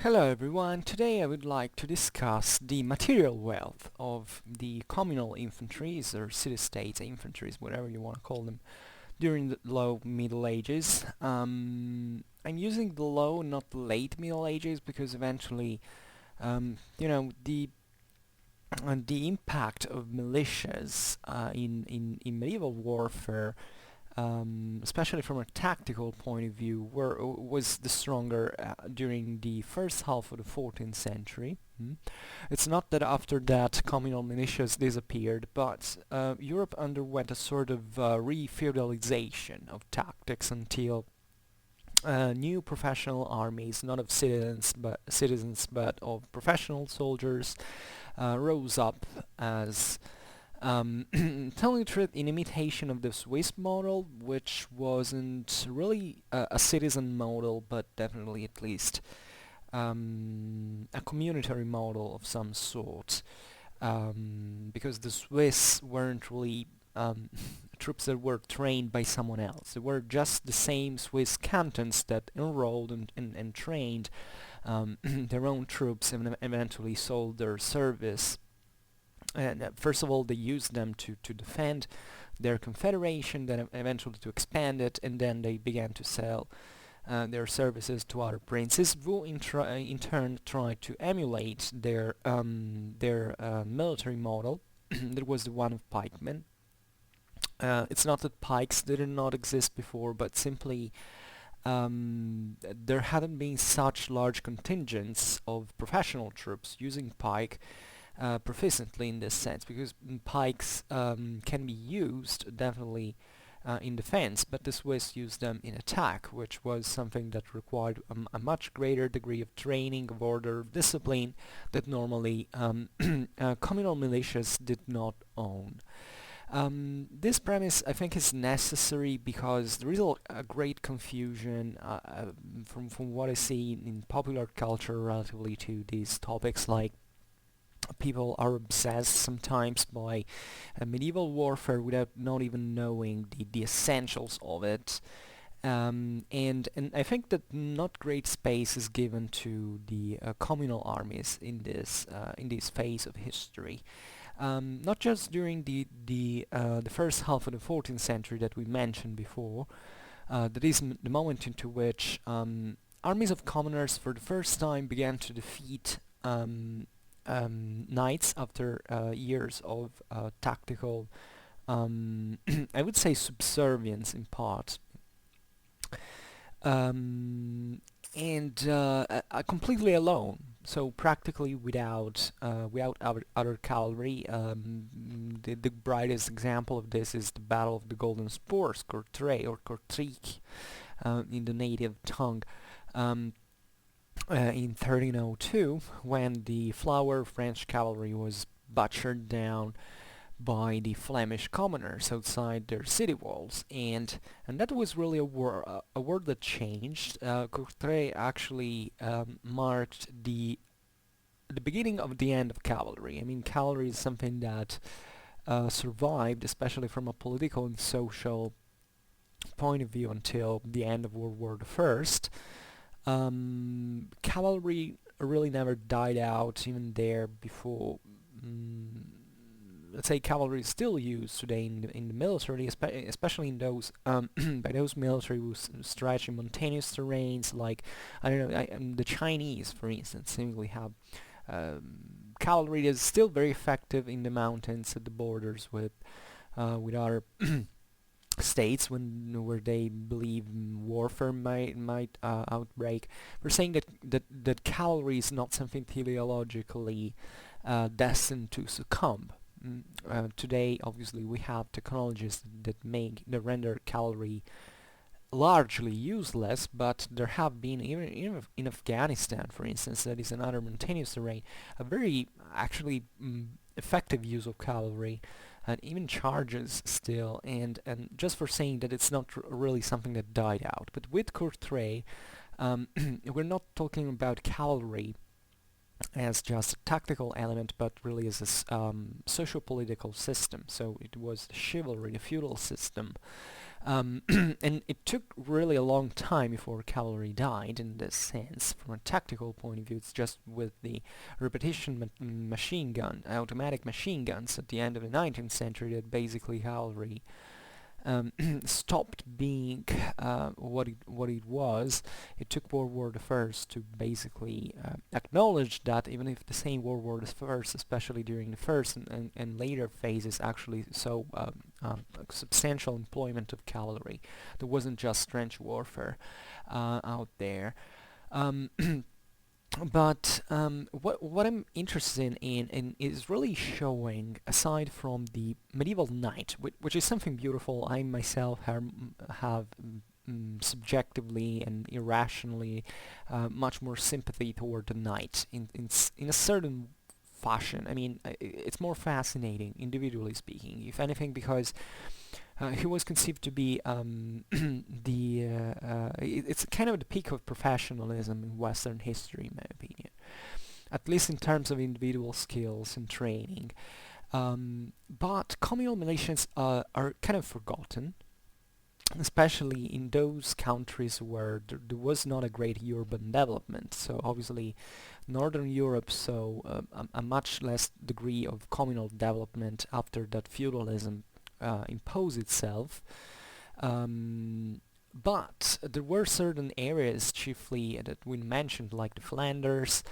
Hello everyone, today I would like to discuss the material wealth of the communal infantries or city-state infantries, whatever you want to call them, during the low Middle Ages. I'm using the low, not the late Middle Ages, because eventually, the impact of militias in medieval warfare, especially from a tactical point of view, was the stronger during the first half of the 14th century. It's not that after that communal militias disappeared, but Europe underwent a sort of re-feudalization of tactics until new professional armies, not of citizens but of professional soldiers, rose up as telling the truth, in imitation of the Swiss model, which wasn't really a citizen model, but definitely at least a communitary model of some sort, because the Swiss weren't really troops that were trained by someone else. They were just the same Swiss cantons that enrolled and trained their own troops and eventually sold their service. And first of all, they used them to defend their confederation, then eventually to expand it, and then they began to sell their services to other princes, who in turn tried to emulate their military model. That was the one of pikemen. It's not that pikes did not exist before, but simply there hadn't been such large contingents of professional troops using pike proficiently in this sense, because pikes can be used definitely in defense, but the Swiss used them in attack, which was something that required a much greater degree of training, of order, of discipline that normally communal militias did not own. This premise, I think, is necessary because there is a great confusion from what I see in popular culture relatively to these topics. Like, people are obsessed sometimes by medieval warfare without not even knowing the essentials of it. And I think that not great space is given to the communal armies in this phase of history. Not just during the first half of the 14th century that we mentioned before. That is the moment into which armies of commoners for the first time began to defeat knights after years of tactical, I would say, subservience in part. And completely alone, so practically without other cavalry. The brightest example of this is the Battle of the Golden Spurs, Courtrai or Courtrai in the native tongue, in 1302, when the flower French cavalry was butchered down by the Flemish commoners outside their city walls, and that was really a war that changed. Courtrai actually marked the beginning of the end of cavalry. I mean, cavalry is something that survived, especially from a political and social point of view, until the end of World War I. Cavalry really never died out even there before. Let's say cavalry is still used today in the military, especially in those by those military who stretch in mountainous terrains, like, I don't know, the Chinese, for instance, seemingly have cavalry that is still very effective in the mountains at the borders with other states where they believe warfare might outbreak. We're saying that cavalry is not something teleologically destined to succumb. Today, obviously, we have technologies that render cavalry largely useless, but there have been, even in Afghanistan, for instance, that is another mountainous terrain, a very actually effective use of cavalry, and even charges still, and just for saying that it's not really something that died out. But with Courtrai, we're not talking about cavalry as just a tactical element, but really as a socio-political system. So it was chivalry, the feudal system, And it took really a long time before cavalry died in this sense. From a tactical point of view, it's just with the repetition machine gun, automatic machine guns at the end of the 19th century that basically cavalry stopped being what it was. It took World War the First to basically acknowledge that, even if the same World War the First, especially during the first and later phases, actually saw substantial employment of cavalry. There wasn't just trench warfare out there. Um, But what I'm interested in is really showing, aside from the medieval knight, which is something beautiful. I myself have subjectively and irrationally much more sympathy toward the knight in a certain fashion. I mean, it's more fascinating, individually speaking, if anything, because he was conceived to be it's kind of the peak of professionalism in Western history, in my opinion, at least in terms of individual skills and training. But communal militias are kind of forgotten, especially in those countries where there was not a great urban development. So obviously Northern Europe saw a much less degree of communal development after that feudalism impose itself, but there were certain areas, chiefly that we mentioned, like the Flanders,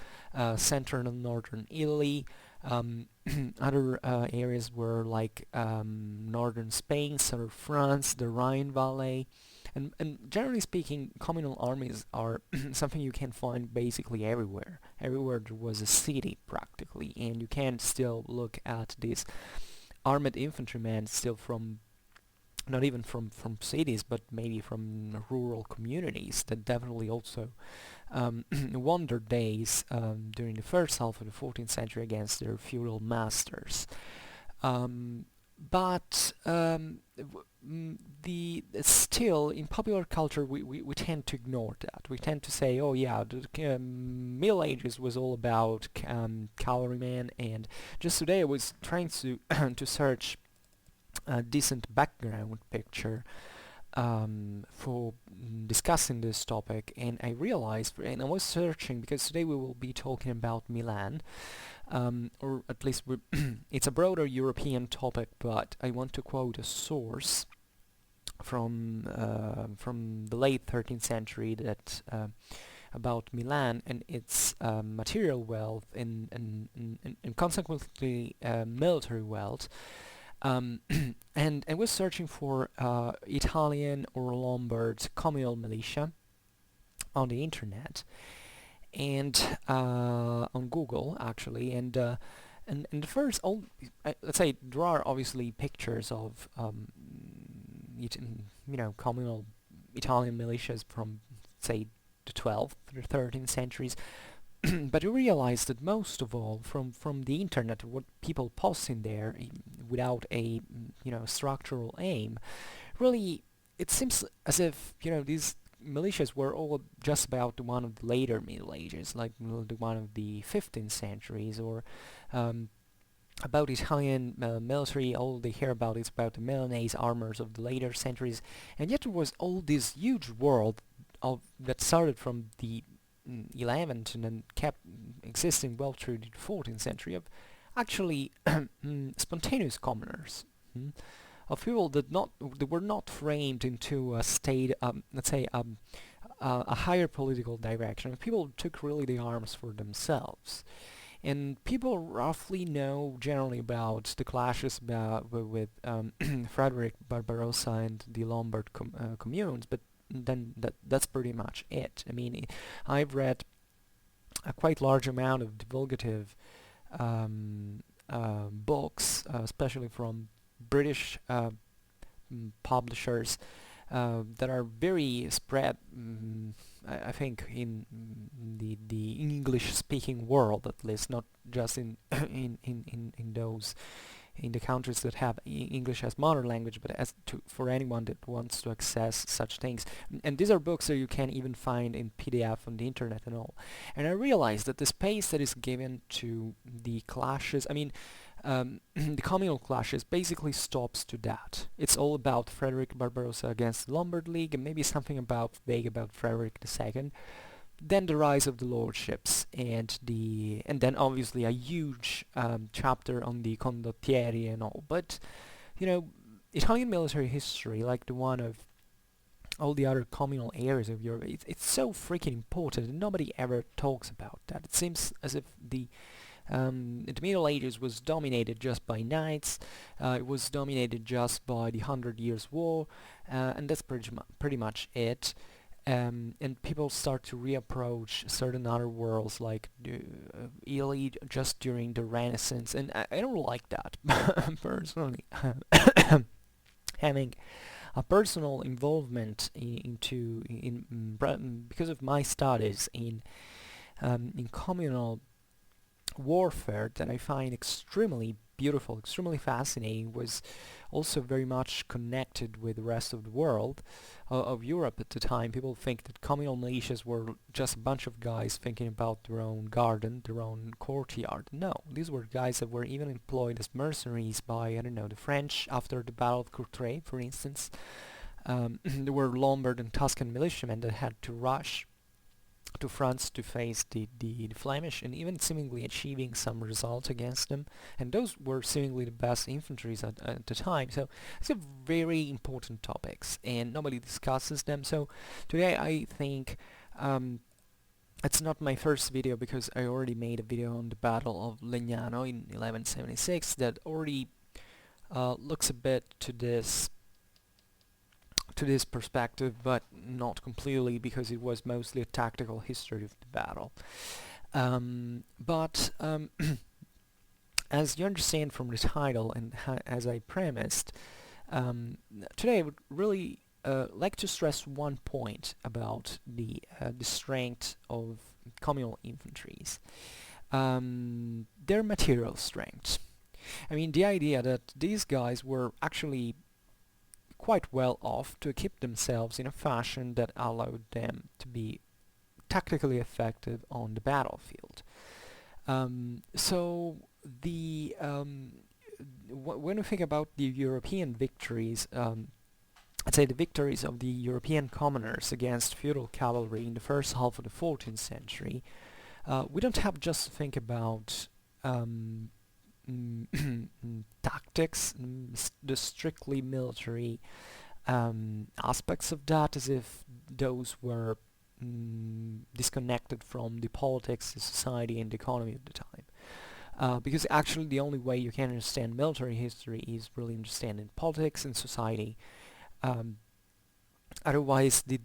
central and northern Italy. Other areas were like northern Spain, southern France, the Rhine Valley, and generally speaking, communal armies are something you can find basically everywhere. Everywhere there was a city, practically, and you can still look at these armored infantrymen still from, not even from cities, but maybe from rural communities that definitely also won their days during the first half of the 14th century against their feudal masters. But still in popular culture we tend to ignore that. We tend to say, oh yeah, the Middle Ages was all about cavalrymen, and just today I was trying to to search a decent background picture for discussing this topic, and I realized, and I was searching because today we will be talking about Milan, or at least it's a broader European topic, but I want to quote a source from the late 13th century that about Milan and its material wealth and consequently military wealth. And I was searching for Italian or Lombard communal militia on the internet, and on Google actually, and the first, let's say, there are obviously pictures of communal Italian militias from, say, the 12th or 13th centuries. But you realize that most of all, from the internet, what people post in there, without a structural aim, really, it seems as if these militias were all just about the one of the later Middle Ages, like the one of the 15th centuries, or about Italian military. All they hear about is about the Milanese armors of the later centuries, and yet there was all this huge world that started from the 11th and then kept existing well through the 14th century, of actually spontaneous commoners, of people that were not framed into a state, let's say, a higher political direction. People took really the arms for themselves, and people roughly know generally about the clashes with Frederick Barbarossa and the Lombard communes, but then that's pretty much it. I mean, I've read a quite large amount of divulgative books, especially from British publishers that are very spread, I think, in the English-speaking world, at least, not just in those in the countries that have English as mother language, but for anyone that wants to access such things. And these are books that you can even find in PDF on the internet and all. And I realized that the space that is given to the clashes, I mean, the communal clashes basically stops to that. It's all about Frederick Barbarossa against the Lombard League, and maybe something vague about Frederick II. Then the rise of the lordships, and then obviously a huge chapter on the condottieri and all. But you know, Italian military history, like the one of all the other communal areas of Europe, it's so freaking important, and nobody ever talks about that. It seems as if the Middle Ages was dominated just by knights. It was dominated just by the 100 Years' War, and that's pretty much it. And people start to reapproach certain other worlds like Italy just during the Renaissance, and I don't like that personally. Having a personal involvement because of my studies in communal warfare, that I find extremely beautiful, extremely fascinating, was also very much connected with the rest of the world, of Europe at the time. People think that communal militias were just a bunch of guys thinking about their own garden, their own courtyard. No, these were guys that were even employed as mercenaries by, I don't know, the French after the Battle of Courtrai, for instance. There were Lombard and Tuscan militiamen that had to rush to France to face the Flemish, and even seemingly achieving some result against them, and those were seemingly the best infantries at the time. So these are very important topics, and nobody discusses them. So today I think it's not my first video, because I already made a video on the Battle of Legnano in 1176 that already looks a bit to this perspective, but not completely, because it was mostly a tactical history of the battle. But as you understand from the title, and as I premised, today I would really like to stress one point about the strength of communal infantries. Their material strength. I mean, the idea that these guys were actually quite well off to equip themselves in a fashion that allowed them to be tactically effective on the battlefield. So the when we think about the European victories, I'd say the victories of the European commoners against feudal cavalry in the first half of the 14th century, we don't have just to think about tactics, the strictly military aspects of that, as if those were disconnected from the politics, the society, and the economy of the time. Because actually the only way you can understand military history is really understanding politics and society. Otherwise, let's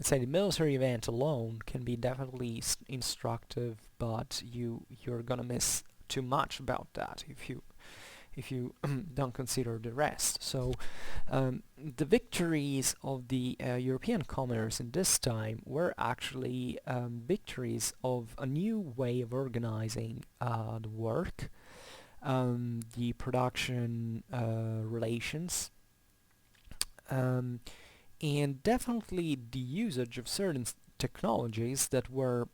say the military event alone can be definitely instructive, but you're gonna miss too much about that if you don't consider the rest. So the victories of the European commoners in this time were actually victories of a new way of organizing the work, the production relations, and definitely the usage of certain technologies that were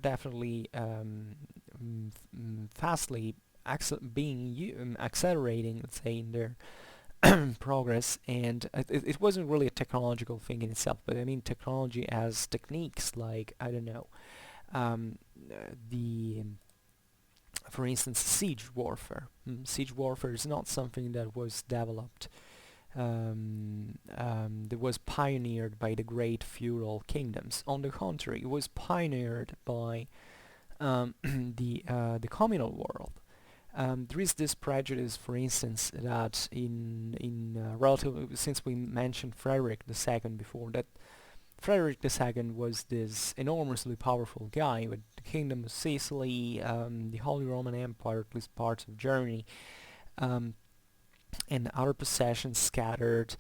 definitely fastly accelerating, let's say, in their progress. And it wasn't really a technological thing in itself, but I mean technology as techniques, like, I don't know, for instance, siege warfare. Siege warfare is not something that was developed, that was pioneered by the great feudal kingdoms. On the contrary, it was pioneered by the communal world. There is this prejudice, for instance, that since we mentioned Frederick II before, that Frederick II was this enormously powerful guy with the Kingdom of Sicily, the Holy Roman Empire, at least parts of Germany, and other possessions scattered,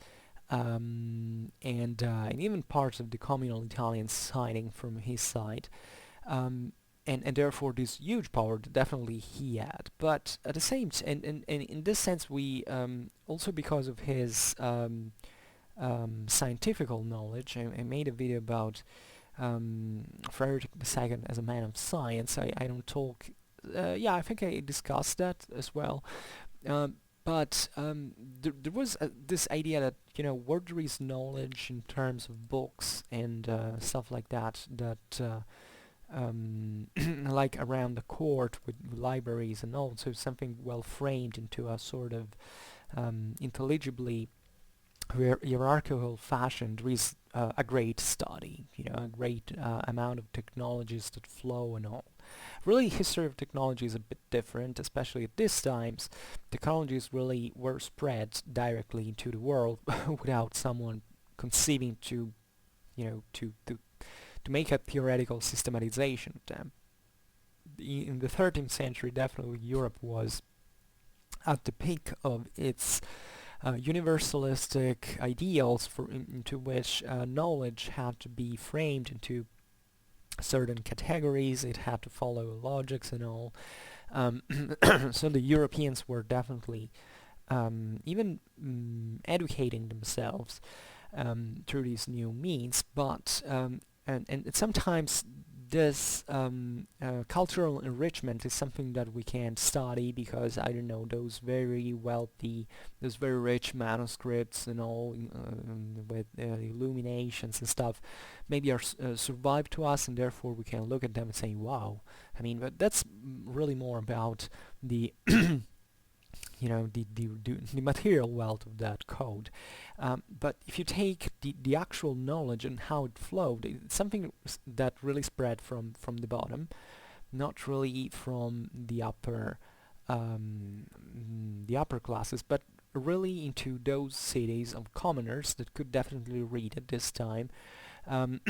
and even parts of the communal Italian siding from his side, and therefore this huge power that definitely he had. But at the same and in this sense, we also, because of his scientific knowledge, I made a video about Frederick II as a man of science. I don't talk. Yeah, I think I discussed that as well. Um, but there was this idea that, where there is knowledge in terms of books and stuff like that, like around the court with libraries and also something well framed into a sort of intelligibly hierarchical fashion, there is a great study, a great amount of technologies that flow and all. Really, history of technology is a bit different, especially at these times. Technologies really were spread directly into the world without someone conceiving to, to make a theoretical systematization of them. In the 13th century, definitely Europe was at the peak of its universalistic ideals into which knowledge had to be framed into certain categories, it had to follow logics and all. So the Europeans were definitely even educating themselves through these new means, but and sometimes this cultural enrichment is something that we can't study because, I don't know, those very wealthy, those very rich manuscripts and all with illuminations and stuff maybe are survived to us, and therefore we can look at them and say, wow. I mean, but that's really more about the the material wealth of that code. But if you take the actual knowledge and how it flowed, it's something that really spread from the bottom, not really from the upper classes, but really into those cities of commoners that could definitely read at this time, had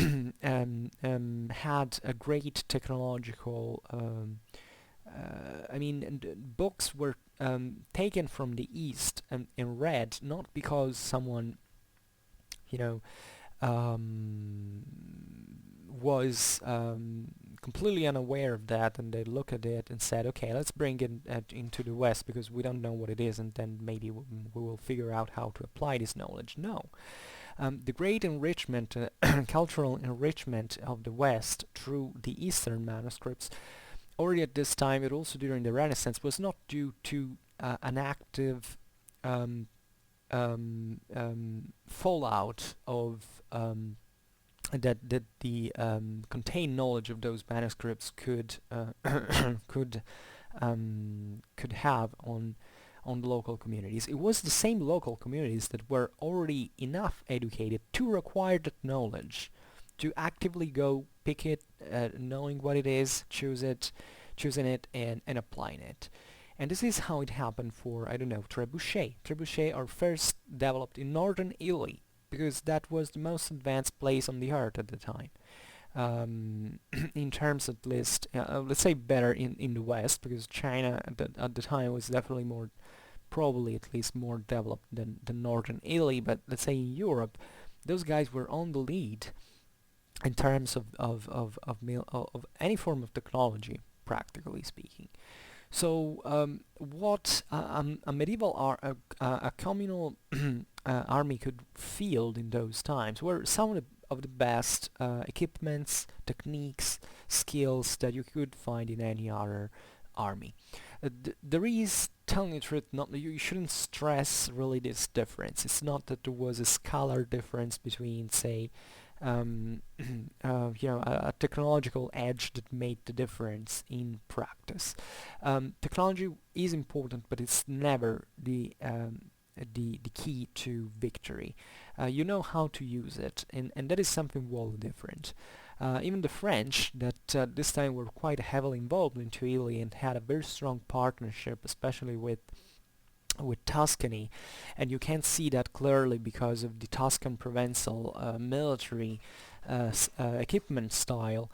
a great technological books were taken from the East and read not because someone, was completely unaware of that, and they look at it and said, okay, let's bring it into the West because we don't know what it is, and then maybe we will figure out how to apply this knowledge. No. The great enrichment, cultural enrichment of the West through the Eastern manuscripts already at this time, but also during the Renaissance, was not due to an active fallout of that the contained knowledge of those manuscripts could could have on the local communities. It was the same local communities that were already enough educated to require that knowledge, to actively go pick it, knowing what it is, choosing it, and applying it. And this is how it happened for, I don't know, Trebuchet. Trebuchet are first developed in northern Italy, because that was the most advanced place on the earth at the time. In terms at least, let's say better in the West, because China at the time was definitely more, probably at least more developed than northern Italy, but let's say in Europe, those guys were on the lead in terms of any form of technology, practically speaking. So what a medieval a communal army could field in those times were some of the best equipments, techniques, skills that you could find in any other army. There is, telling the truth, not you shouldn't stress really this difference. It's not that there was a scalar difference between, say, a technological edge that made the difference in practice. Technology is important, but it's never the key to victory. You know how to use it, and that is something wholly different. Even the French, that this time were quite heavily involved into Italy and had a very strong partnership, especially with Tuscany, and you can see that clearly because of the Tuscan Provençal military equipment style.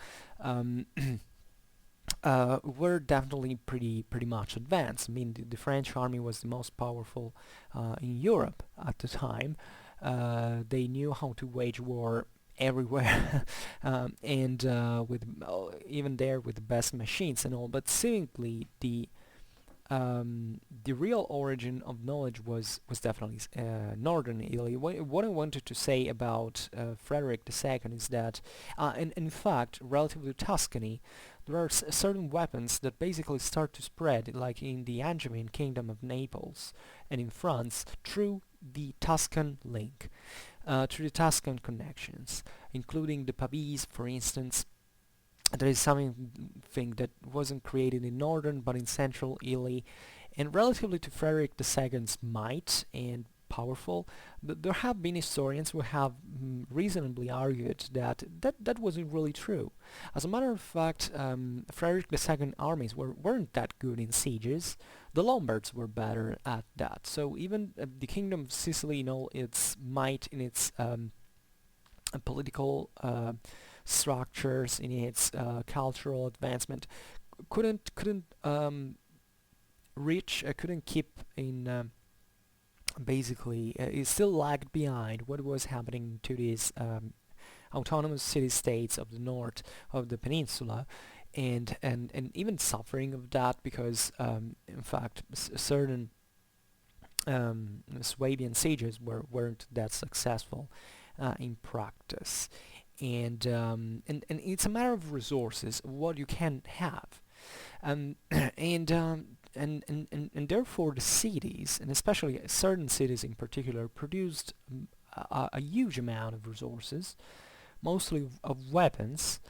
Were definitely pretty much advanced. I mean, the French army was the most powerful in Europe at the time. They knew how to wage war everywhere, and with even there with the best machines and all. But simply the the real origin of knowledge was definitely northern Italy. What I wanted to say about Frederick II is that, in fact, relative to Tuscany, there are certain weapons that basically start to spread, like in the Angevin kingdom of Naples and in France, through the Tuscan link, through the Tuscan connections, including the Pavese, for instance. There is something that wasn't created in northern but in central Italy, and relatively to Frederick II's might and powerful, there have been historians who have reasonably argued that wasn't really true. As a matter of fact, Frederick II armies weren't that good in sieges. The Lombards were better at that. So even the Kingdom of Sicily, in all its might, in its political structures, in its cultural advancement, couldn't reach, couldn't keep in. Basically, it still lagged behind what was happening to these autonomous city-states of the north of the peninsula, and even suffering of that because, in fact, certain Swabian sieges weren't that successful in practice. And it's a matter of resources, what you can have. Um, and, um, and therefore the cities, and especially certain cities in particular, produced a huge amount of resources, mostly of weapons,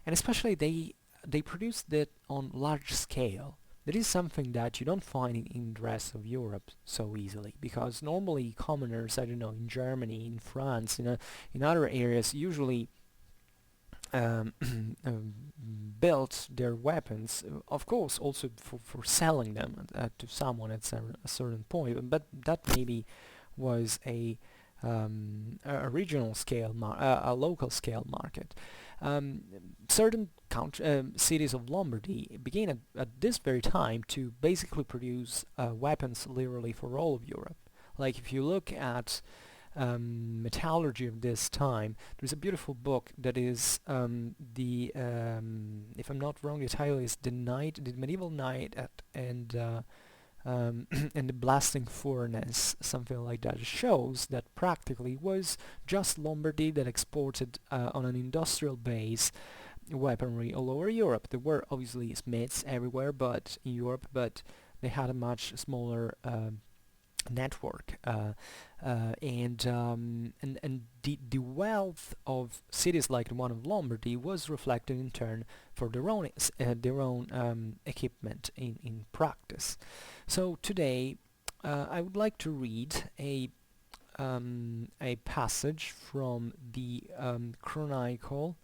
and especially they produced that on large scale. That is something that you don't find in the rest of Europe so easily, because normally commoners, I don't know, in Germany, in France, in other areas, usually um, built their weapons, of course, also for selling them to someone at a certain point, but that maybe was a regional scale, a local scale market. Um, Certain cities of Lombardy began at this very time to basically produce weapons literally for all of Europe. Like if you look at metallurgy of this time, there's a beautiful book that is if I'm not wrong, the title is the medieval knight and the blasting furnace, something like that. It shows that practically it was just Lombardy that exported on an industrial base weaponry all over Europe. There were obviously smiths everywhere, but in Europe, but they had a much smaller network, and the wealth of cities like the one of Lombardy was reflected in turn for their own equipment in practice. So today I would like to read a passage from the Chronicle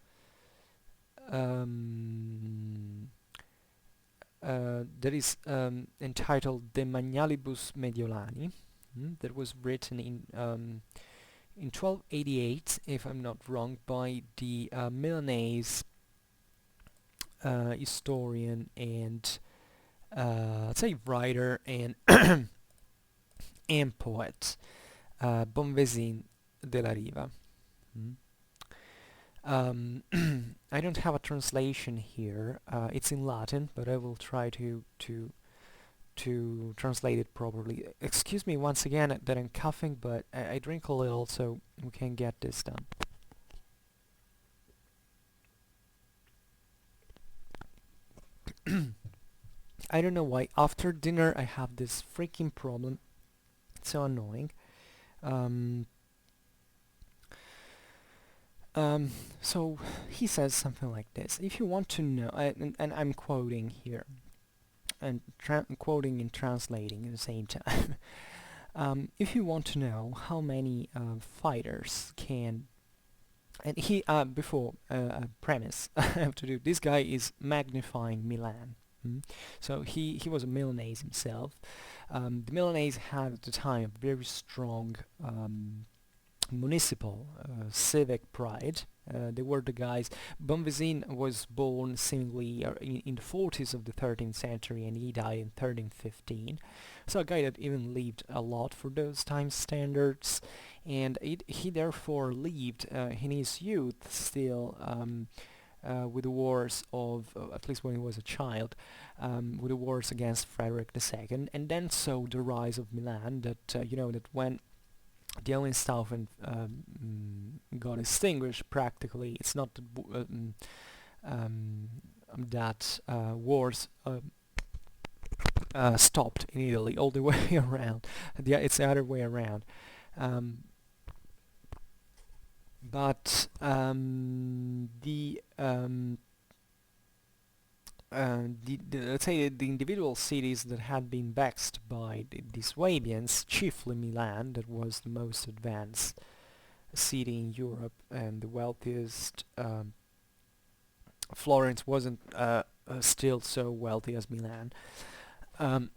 that is entitled De Magnalibus Mediolani, that was written in 1288, if I'm not wrong, by the Milanese historian and let's say writer and and poet, Bonvesin della Riva. Mm. I don't have a translation here. It's in Latin, but I will try to translate it properly. Excuse me once again that I'm coughing, but I drink a little so we can get this done. I don't know why after dinner I have this freaking problem. It's so annoying. Um, so he says something like this: if you want to know, and I'm quoting here, and quoting and translating at the same time. If you want to know how many fighters can, and he before a premise I have to do. This guy is magnifying Milan. So he was a Milanese himself. The Milanese had at the time a very strong municipal civic pride. They were the guys. Bonvesin was born seemingly in the 40s of the 13th century, and he died in 1315. So a guy that even lived a lot for those time standards, and he therefore lived in his youth still with the wars of, at least when he was a child, with the wars against Frederick II, and then saw the rise of Milan. That that when the Hohenstaufen got extinguished, practically, it's not that wars stopped in Italy, all the way around. It's the other way around. Um, but let's say the individual cities that had been vexed by the Swabians, chiefly Milan, that was the most advanced city in Europe and the wealthiest. Florence wasn't still so wealthy as Milan. Um,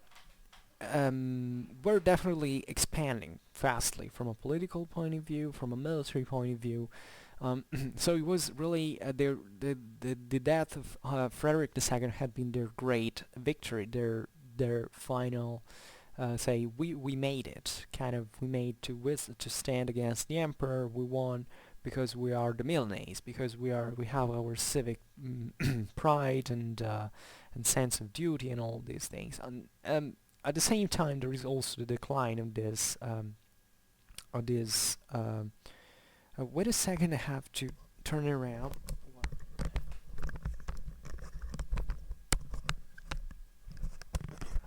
we're definitely expanding fastly from a political point of view, from a military point of view. So it was really the death of Frederick II had been their great victory, their final say we made it, kind of, we made to stand against the emperor. We won because we are the Milanese, because we have our civic pride and sense of duty and all these things. And at the same time, there is also the decline of this. Wait a second, I have to turn it around.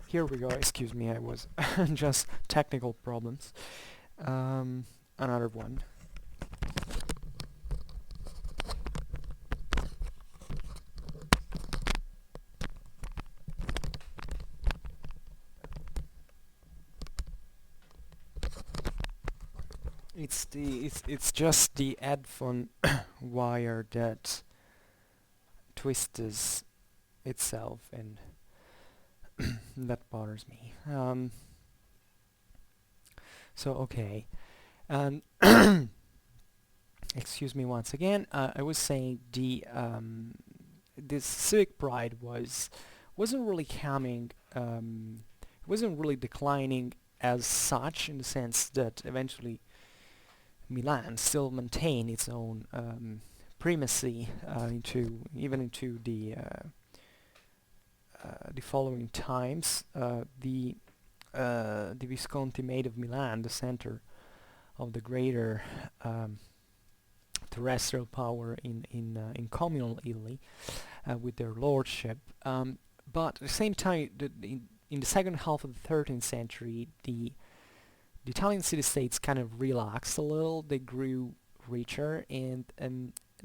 Here we go. Excuse me, I was just technical problems. Another one. It's just the headphone wire that twists itself, and that bothers me. So okay, and excuse me once again. I was saying this civic pride wasn't really coming. Wasn't really declining as such, in the sense that eventually Milan still maintained its own primacy into the following times. The Visconti made of Milan the center of the greater terrestrial power in communal Italy, with their lordship. But at the same time, in the second half of the 13th century, the Italian city-states kind of relaxed a little. They grew richer, and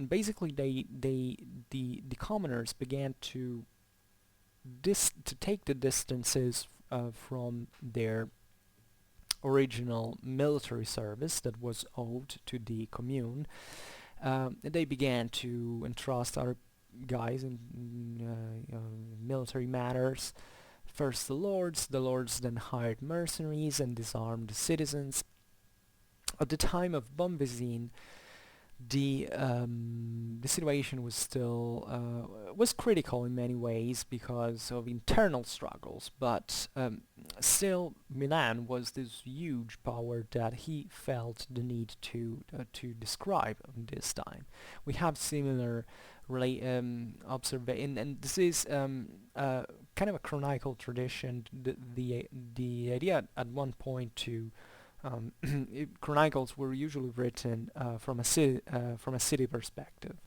basically the commoners began to take the distances from their original military service that was owed to the commune. They began to entrust other guys in military matters. First the lords then hired mercenaries and disarmed the citizens. At the time of Bombesin, the situation was still was critical in many ways because of internal struggles, but still Milan was this huge power that he felt the need to describe in this time. We have similar observation, and this is kind of a chronicle tradition. The idea at one point to chronicles were usually written from a city perspective.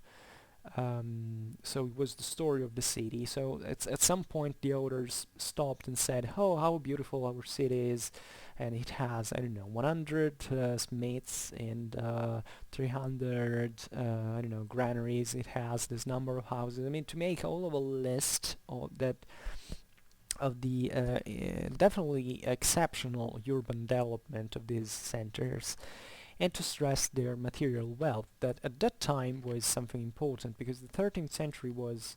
So it was the story of the city. So at some point the authors stopped and said, "Oh, how beautiful our city is, and it has, I don't know, 100 smiths and 300 I don't know, granaries. It has this number of houses." I mean, to make all of a list of the definitely exceptional urban development of these centers, and to stress their material wealth, that at that time was something important, because the 13th century was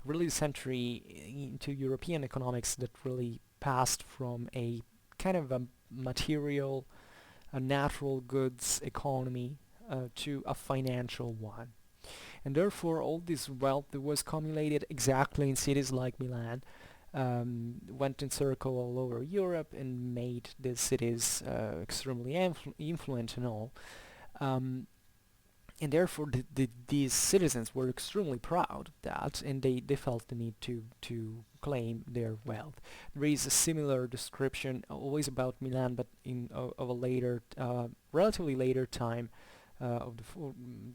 really a century into European economics that really passed from a kind of a material, a natural goods economy to a financial one. And therefore all this wealth that was accumulated exactly in cities like Milan went in circle all over Europe and made these cities extremely influent and all. and therefore these citizens were extremely proud of that, and they felt the need to claim their wealth. There is a similar description always about Milan, but of a later, relatively later time, of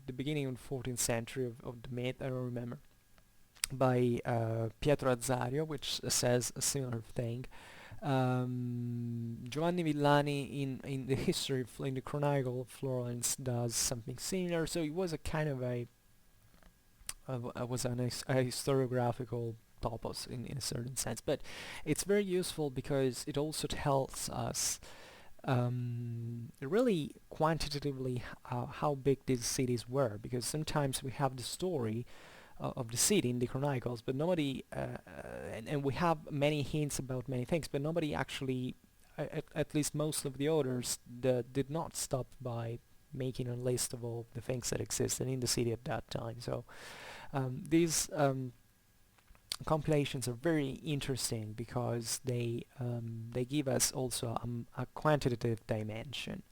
the beginning of the 14th century of the myth, I don't remember, by Pietro Azzario, which says a similar thing. Giovanni Villani in the history in the Chronicle of Florence does something similar. So it was a kind of was a historiographical topos in a certain sense, but it's very useful because it also tells us really quantitatively how big these cities were, because sometimes we have the story of the city in the chronicles, but nobody, and we have many hints about many things, but nobody actually, at least most of the authors, did not stop by making a list of all the things that existed in the city at that time. So these compilations are very interesting because they give us also a quantitative dimension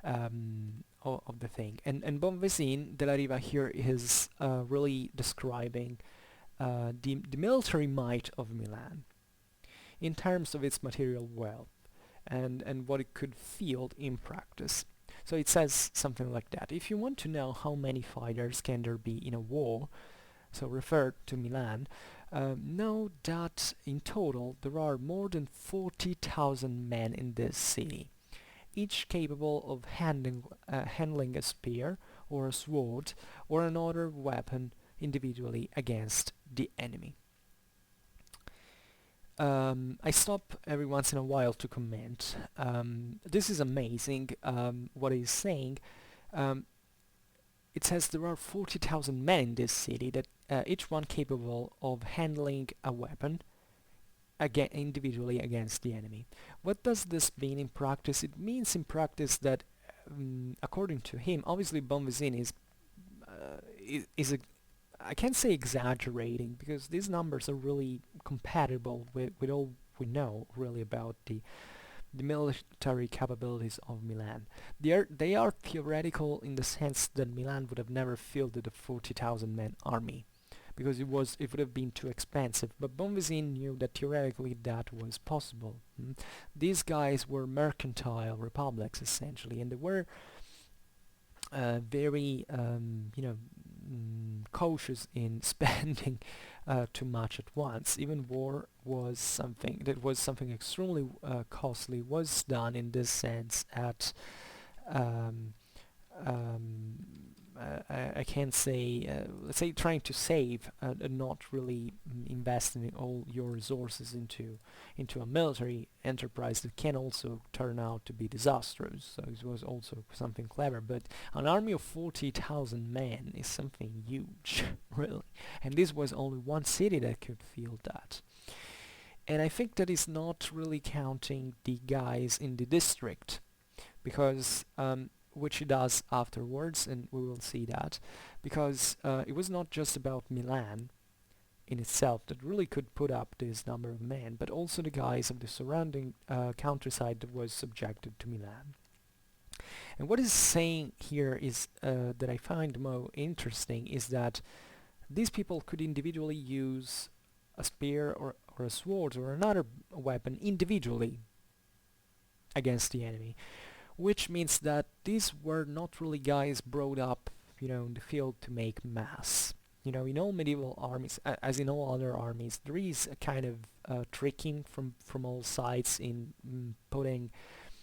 of the thing. And Bonvesin de la Riva here is really describing the military might of Milan in terms of its material wealth and what it could field in practice. So it says something like that. If you want to know how many fighters can there be in a war, so refer to Milan, know that in total there are more than 40,000 men in this city, each capable of handling a spear or a sword or another weapon individually against the enemy. I stop every once in a while to comment. This is amazing what he's saying. It says there are 40,000 men in this city, that each one capable of handling a weapon individually against the enemy. What does this mean in practice? It means in practice that, according to him, obviously Bonvesin is I can't say exaggerating, because these numbers are really compatible with all we know really about the military capabilities of Milan. They are theoretical in the sense that Milan would have never fielded a 40,000 man army, because it would have been too expensive. But Bonvesin knew that theoretically that was possible. These guys were mercantile republics essentially, and they were very cautious in spending too much at once. Even war was something extremely costly, was done in this sense at I can't say, let's say, trying to save and not really investing all your resources into a military enterprise that can also turn out to be disastrous. So it was also something clever. But an army of 40,000 men is something huge, really. And this was only one city that could field that. And I think that is not really counting the guys in the district, because which he does afterwards, and we will see that, because it was not just about Milan in itself that really could put up this number of men, but also the guys of the surrounding countryside that was subjected to Milan. And what he's saying here is that I find more interesting is that these people could individually use a spear or a sword or another weapon individually against the enemy, which means that these were not really guys brought up, in the field to make mass. In all medieval armies, as in all other armies, there is a kind of tricking from all sides in putting,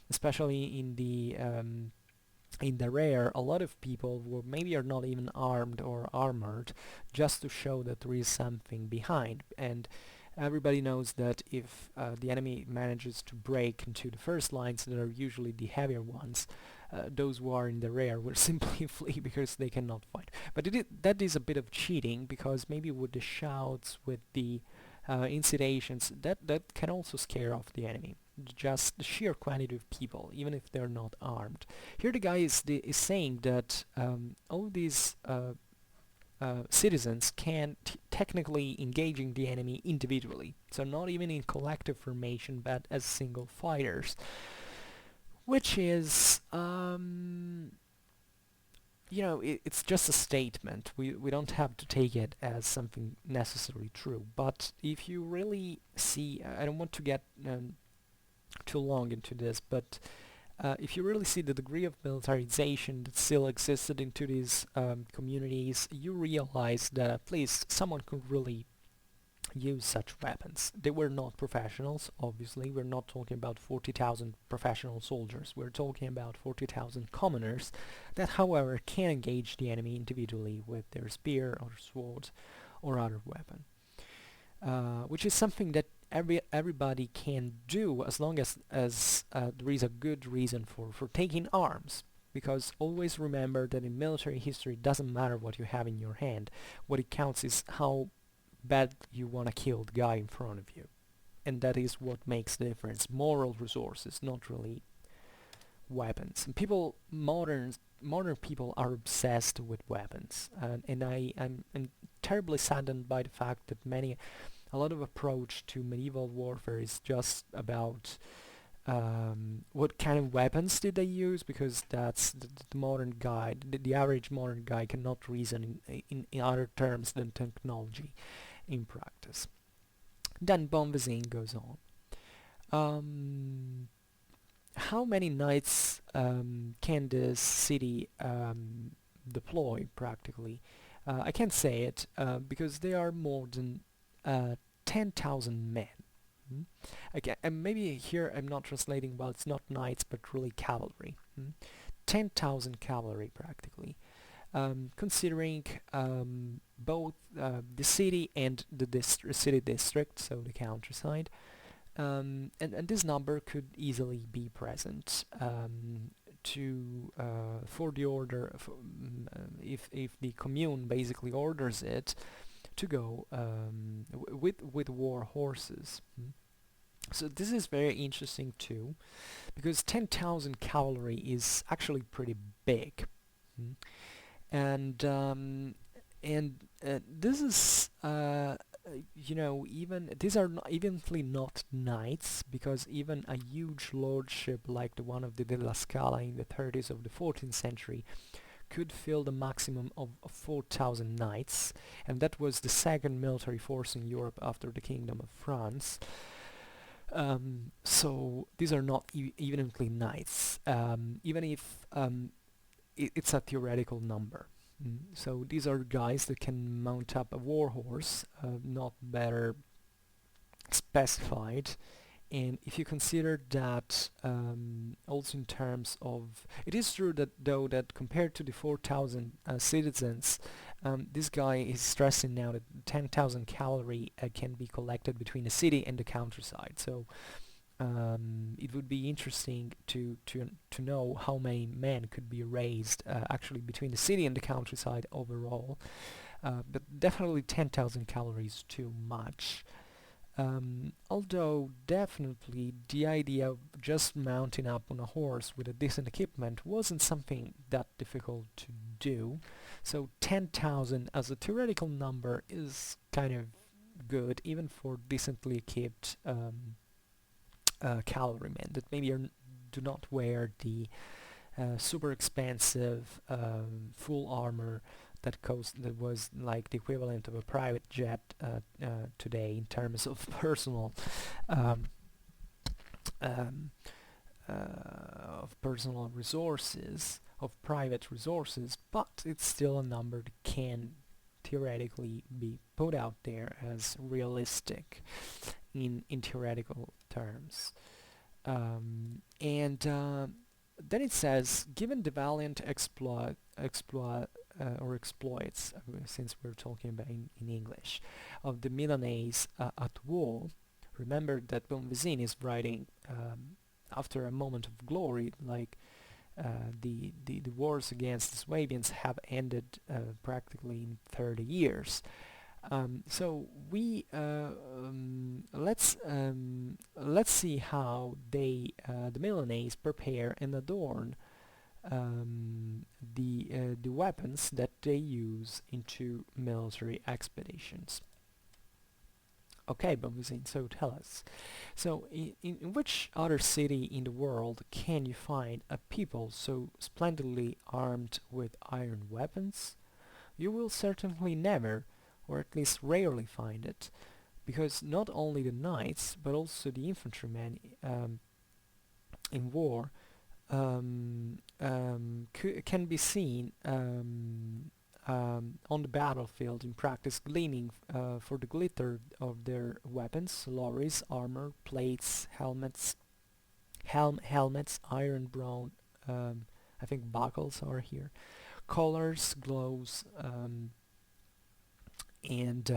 especially in the rear, a lot of people who maybe are not even armed or armored, just to show that there is something behind. And everybody knows that if the enemy manages to break into the first lines, that are usually the heavier ones, those who are in the rear will simply flee because they cannot fight. But that is a bit of cheating, because maybe with the shouts, with the incitations, that can also scare off the enemy. Just the sheer quantity of people, even if they're not armed. Here the guy is saying that all these citizens can technically engaging the enemy individually, so not even in collective formation but as single fighters, which is it's just a statement. We don't have to take it as something necessarily true. But if you really see, I don't want to get too long into this, but if you really see the degree of militarization that still existed into these communities, you realize that at least someone could really use such weapons. They were not professionals, obviously. We're not talking about 40,000 professional soldiers. We're talking about 40,000 commoners that, however, can engage the enemy individually with their spear or sword or other weapon. Which is something that everybody can do as long as there is a good reason for taking arms. Because always remember that in military history it doesn't matter what you have in your hand. What it counts is how bad you want to kill the guy in front of you. And that is what makes the difference. Moral resources, not really weapons. And modern people are obsessed with weapons. And I'm terribly saddened by the fact that a lot of approach to medieval warfare is just about what kind of weapons did they use, because that's the modern guy, the average modern guy cannot reason in other terms than technology in practice. Then Bonvezine goes on. How many knights can this city deploy practically? I can't say it because they are more than 10,000 men. Okay, and maybe here I'm not translating well, it's not knights but really cavalry. 10,000 cavalry practically. Considering both the city and the city district, so the countryside, and this number could easily be present for the order if the commune basically orders it to go with war horses. So this is very interesting too, because 10,000 cavalry is actually pretty big. And this is even these are evenly not knights, because even a huge lordship like the one of the Della Scala in the 30s of the 14th century could fill the maximum of 4,000 knights, and that was the second military force in Europe after the Kingdom of France. So these are not evenly knights, even if it's a theoretical number. So these are guys that can mount up a war horse, not better specified. And if you consider that also in terms of, it is true that though that compared to the 4,000 citizens, this guy is stressing now that 10,000 cavalry can be collected between the city and the countryside. So it would be interesting to know how many men could be raised actually between the city and the countryside overall. But definitely 10,000 cavalry is too much. Although definitely the idea of just mounting up on a horse with a decent equipment wasn't something that difficult to do, so 10,000 as a theoretical number is kind of good even for decently equipped cavalrymen that maybe do not wear the super expensive full armor that was like the equivalent of a private jet today in terms of personal resources, of private resources, but it's still a number that can theoretically be put out there as realistic in theoretical terms. And then it says, given the valiant exploits, since we're talking about in English, of the Milanese at war. Remember that Bonvezine is writing after a moment of glory, like the wars against the Swabians have ended practically in 30 years. So we let's see how the Milanese prepare and adorn the weapons that they use into military expeditions. Okay, Bombazine, so tell us. So, in which other city in the world can you find a people so splendidly armed with iron weapons? You will certainly never, or at least rarely find it, because not only the knights, but also the infantrymen in war can be seen on the battlefield in practice gleaming for the glitter of their weapons, lorries, armor, plates, helmets, iron brown, I think buckles are here, collars, gloves, and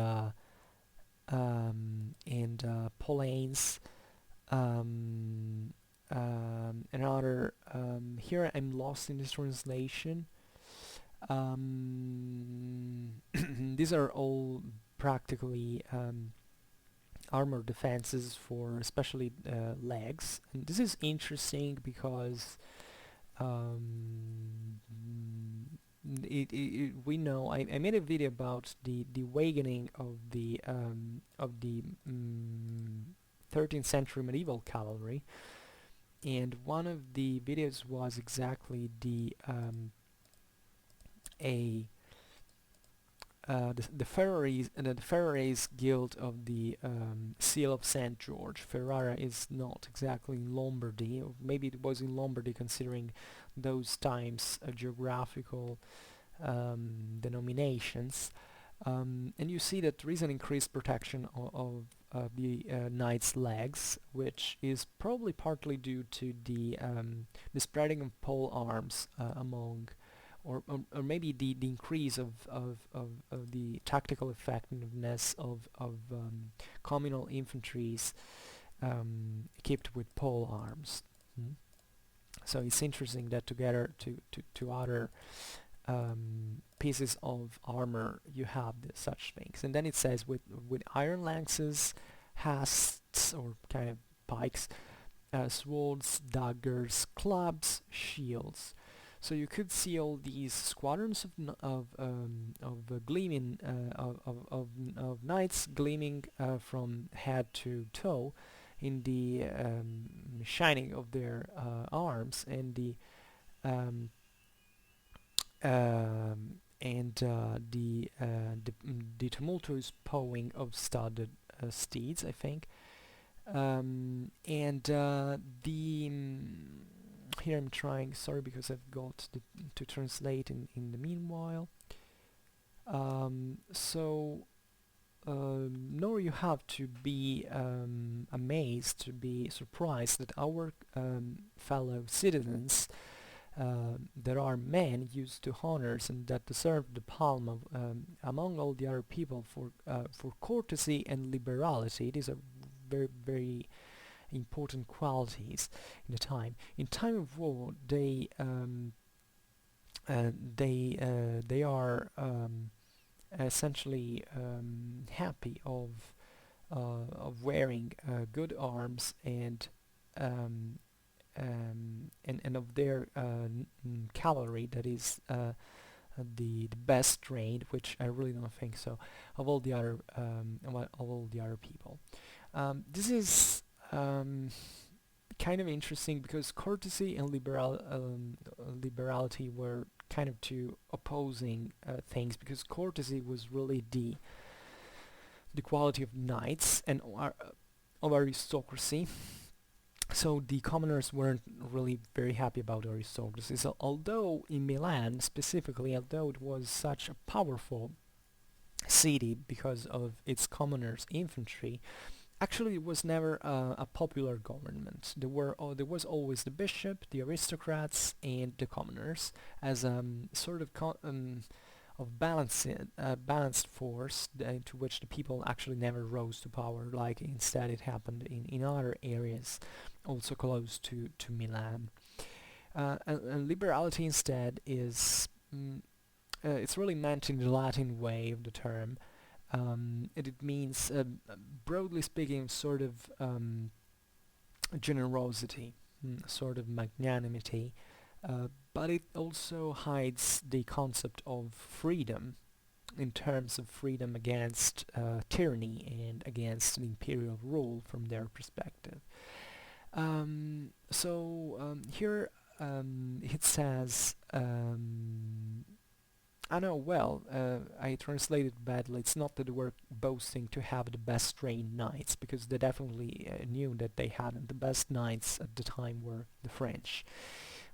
pollains, another here I'm lost in this translation. These are all practically armor defenses for especially legs, and this is interesting because um, we know I made a video about the awakening of the 13th century medieval cavalry, and one of the videos was exactly a the Ferraris Guild of the Seal of St. George. Ferrara is not exactly in Lombardy, or maybe it was in Lombardy considering those times geographical denominations. And you see that there is an increased protection of the knight's legs, which is probably partly due to the spreading of pole arms among, or maybe the increase of the tactical effectiveness of communal infantries equipped with pole arms. Mm. So it's interesting that together to other pieces of armor you have such things. And then it says with iron lances, hasts or kind of pikes, swords, daggers, clubs, shields. So you could see all these squadrons of gleaming of knights gleaming from head to toe in the shining of their arms, and um, the tumultuous pawing of studded steeds, I think, and here I'm trying, sorry, because I've got to translate in the meanwhile. Nor you have to be amazed, to be surprised that our fellow citizens there are men used to honors and that deserve the palm of among all the other people for courtesy and liberality. These are very important qualities in the time. In time of war, they are essentially happy of wearing good arms and of their cavalry that is the best trained, which I really don't think so, of all the other people. This is kind of interesting because courtesy and liberality were kind of two opposing things, because courtesy was really the quality of knights and of aristocracy. So the commoners weren't really very happy about aristocracy. So although in Milan specifically, although it was such a powerful city because of its commoners' infantry, actually it was never a popular government. There was always the bishop, the aristocrats, and the commoners as sort of balanced force to which the people actually never rose to power, like instead it happened in other areas also close to Milan. And liberality instead is it's really meant in the Latin way of the term. It means, broadly speaking, sort of generosity, sort of magnanimity, but it also hides the concept of freedom, in terms of freedom against tyranny and against the imperial rule from their perspective. Here it says, I know, well, I translated badly. It's not that they were boasting to have the best trained knights, because they definitely knew that they hadn't. The best knights at the time were the French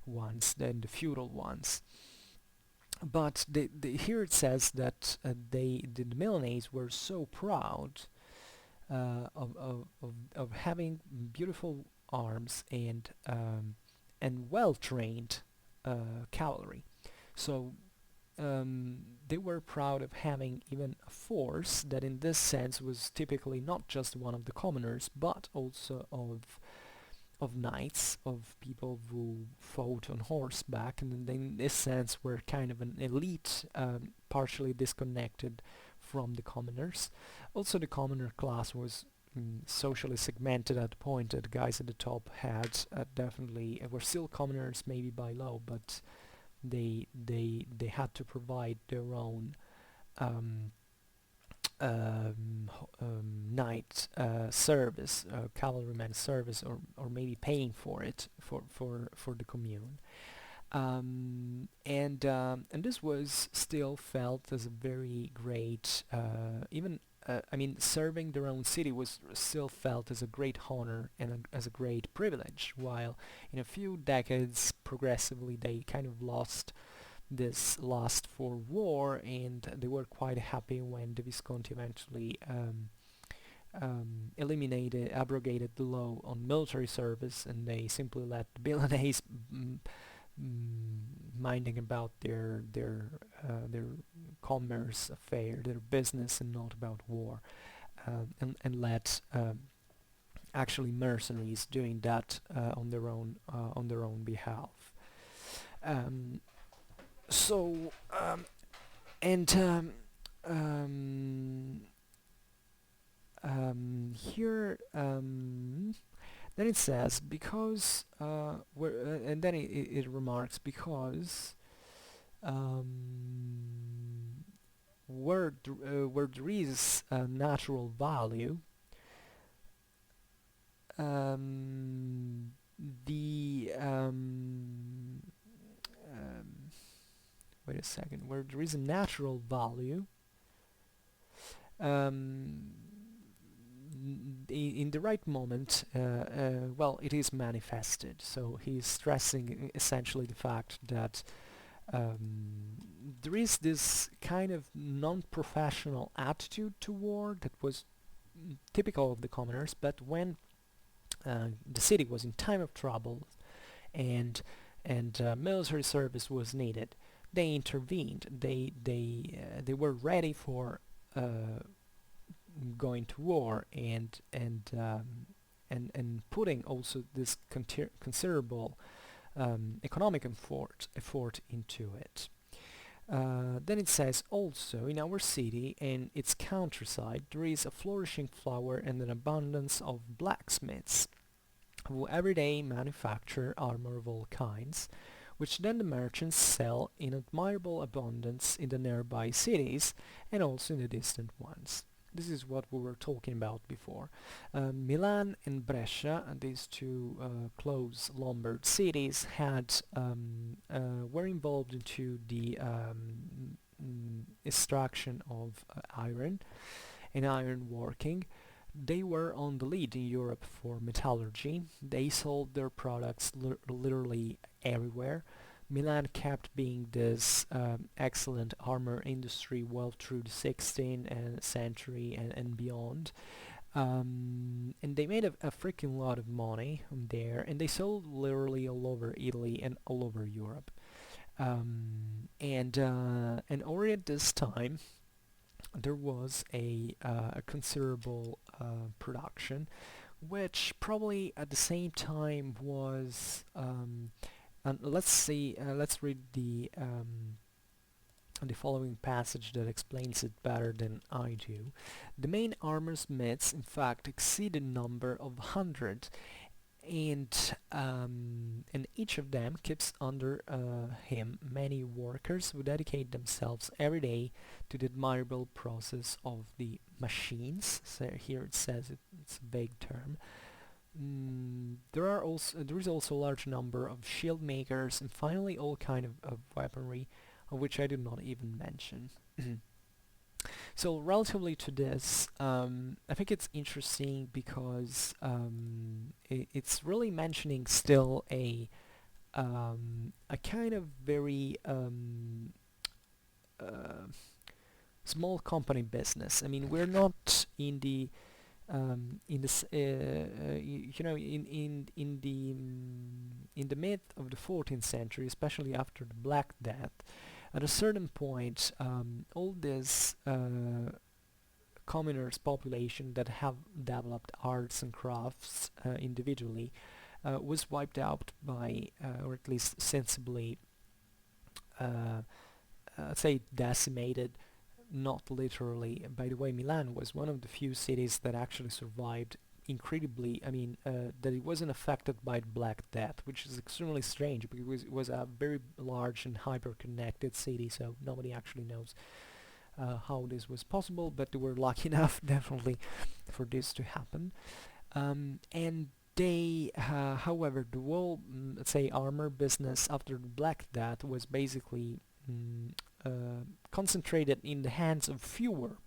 ones, then the feudal ones. But here it says that the Milanese were so proud of having beautiful arms and well-trained cavalry. So they were proud of having even a force that in this sense was typically not just one of the commoners, but also of knights, of people who fought on horseback, and in this sense were kind of an elite, partially disconnected from the commoners. Also, the commoner class was socially segmented at the point that the guys at the top had definitely were still commoners, maybe by law, but they had to provide their own knight service, cavalryman service, or maybe paying for it for the commune. And this was still felt as a very great, even I mean, serving their own city was still felt as a great honor and as a great privilege, while in a few decades progressively they kind of lost this lust for war, and they were quite happy when the Visconti eventually abrogated the law on military service, and they simply let the Milanese minding about their commerce affair, their business, and not about war, and let actually mercenaries doing that on their own behalf. So and here then it says because and then it remarks because where there is natural value, the wait a second, where there is a natural value, in the right moment, well, it is manifested. So he's stressing essentially the fact that there is this kind of non-professional attitude to war that was typical of the commoners, but when the city was in time of trouble and military service was needed, they intervened. They were ready for going to war and putting also this considerable economic effort into it. Then it says also in our city and its countryside there is a flourishing flower and an abundance of blacksmiths who every day manufacture armor of all kinds, which then the merchants sell in admirable abundance in the nearby cities and also in the distant ones. This is what we were talking about before. Milan and Brescia, these two close Lombard cities, were involved into the extraction of iron and iron working. They were on the lead in Europe for metallurgy. They sold their products literally everywhere. Milan kept being this excellent armor industry well through the 16th century and beyond. And they made a freaking lot of money there, and they sold literally all over Italy and all over Europe. And already at this time, there was a considerable production, which probably at the same time was and let's read the following passage that explains it better than I do. The main armor smiths, in fact, exceed a number of 100, and and each of them keeps under him many workers who dedicate themselves every day to the admirable process of the machines. So here it says it's a vague term. There is also a large number of shield makers and finally all kind of weaponry, of which I did not even mention. So relatively to this, I think it's interesting because it's really mentioning still a kind of very small company business. I mean, we're not in the in the mid of the 14th century, especially after the Black Death. At a certain point, all this commoners population that have developed arts and crafts individually was wiped out by, or at least sensibly, let's say decimated, not literally. By the way, Milan was one of the few cities that actually survived incredibly. I mean, that it wasn't affected by the Black Death, which is extremely strange because it was a very large and hyper-connected city, so nobody actually knows how this was possible, but they were lucky enough, definitely, for this to happen. And they, however, the whole, let's say, armor business after the Black Death was basically concentrated in the hands of fewer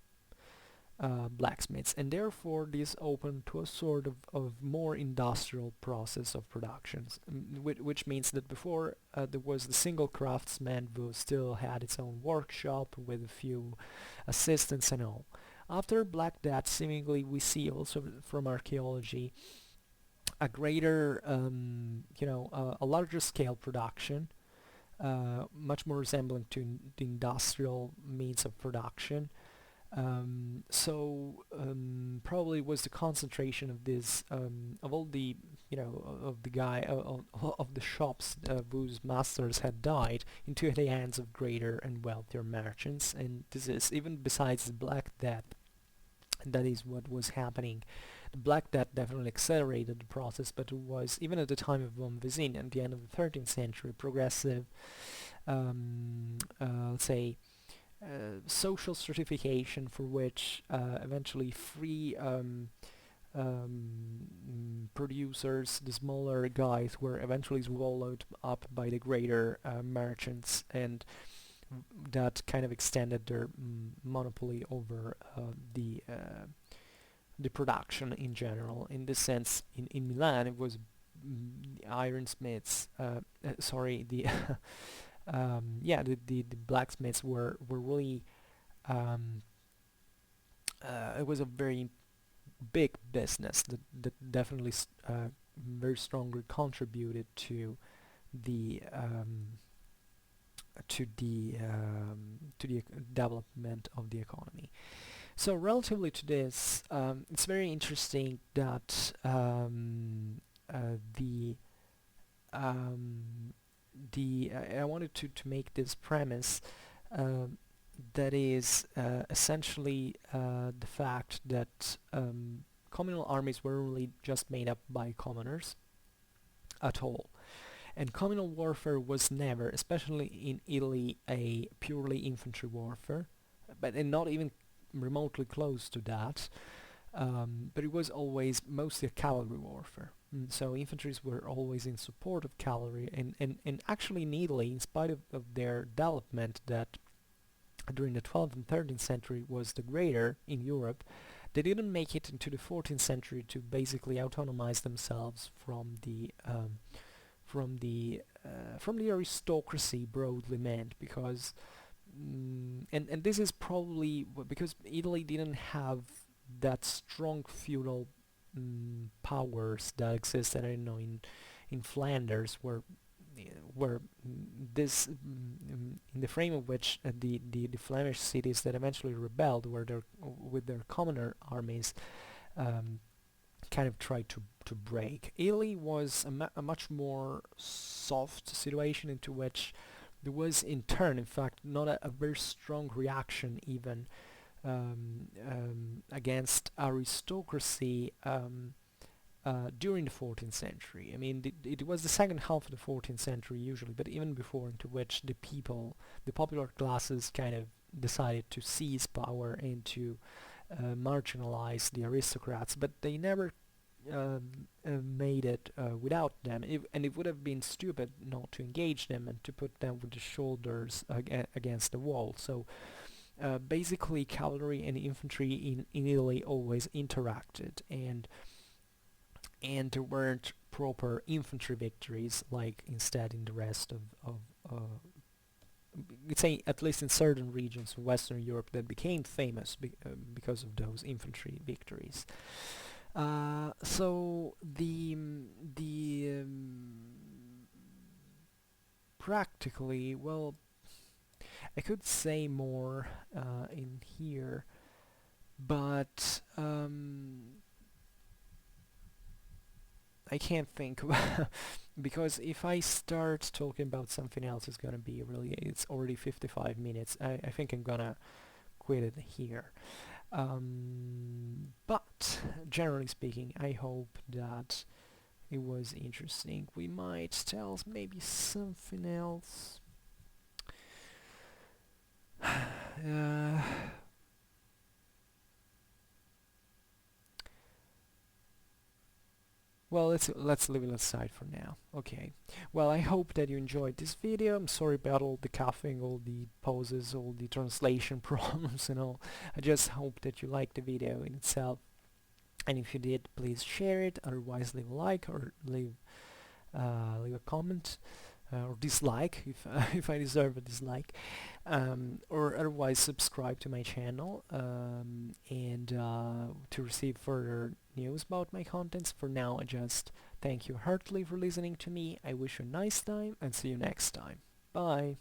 blacksmiths, and therefore this opened to a sort of more industrial process of productions, which means that before there was the single craftsman who still had its own workshop with a few assistants and all. After Black Death, seemingly we see also from archaeology a greater, a larger scale production, much more resembling to the industrial means of production. Probably was the concentration of this, of all the, of the guy, of the shops whose masters had died into the hands of greater and wealthier merchants, and this is even besides the Black Death. That is what was happening. The Black Death definitely accelerated the process, but it was, even at the time of von Vezin, at the end of the 13th century, progressive, let's say, social stratification for which eventually free producers, the smaller guys, were eventually swallowed up by the greater merchants, and that kind of extended their monopoly over the production in general. In this sense, in Milan, it was the ironsmiths. Sorry, the the blacksmiths were really. It was a very big business that definitely very strongly contributed to the development of the economy. So relatively to this, it's very interesting that I wanted to make this premise, that is essentially the fact that communal armies were really just made up by commoners at all. And communal warfare was never, especially in Italy, a purely infantry warfare, and not even remotely close to that, but it was always mostly a cavalry warfare. So infantries were always in support of cavalry, and actually in Italy, in spite of their development that during the 12th and 13th century was the greater in Europe, they didn't make it into the 14th century to basically autonomize themselves from the aristocracy broadly meant, because and this is probably because Italy didn't have that strong feudal powers that existed, I don't know, in Flanders, where this in the frame of which the Flemish cities that eventually rebelled were with their commoner armies kind of tried to break. Italy was a much more soft situation, into which there was in turn, in fact, not a very strong reaction even against aristocracy during the 14th century. I mean, it was the second half of the 14th century usually, but even before, into which the people, the popular classes, kind of decided to seize power and to marginalize the aristocrats, but they never made it without them, and it would have been stupid not to engage them and to put them with the shoulders against the wall. So basically cavalry and infantry in Italy always interacted, and there weren't proper infantry victories like instead in the rest of we'd say at least in certain regions of Western Europe that became famous because of those infantry victories. So practically, well, I could say more in here, but I can't think because if I start talking about something else, it's already 55 minutes. I think I'm gonna quit it here. But generally speaking, I hope that it was interesting. We might tell maybe something else. Well, let's leave it aside for now. Okay. Well, I hope that you enjoyed this video. I'm sorry about all the coughing, all the pauses, all the translation problems and all. I just hope that you liked the video in itself. And if you did, please share it. Otherwise, leave a like or leave a comment. Or dislike if I deserve a dislike, or otherwise subscribe to my channel and to receive further news about my contents. For now, I just thank you heartily for listening to me. I wish you a nice time and see you next time. Bye.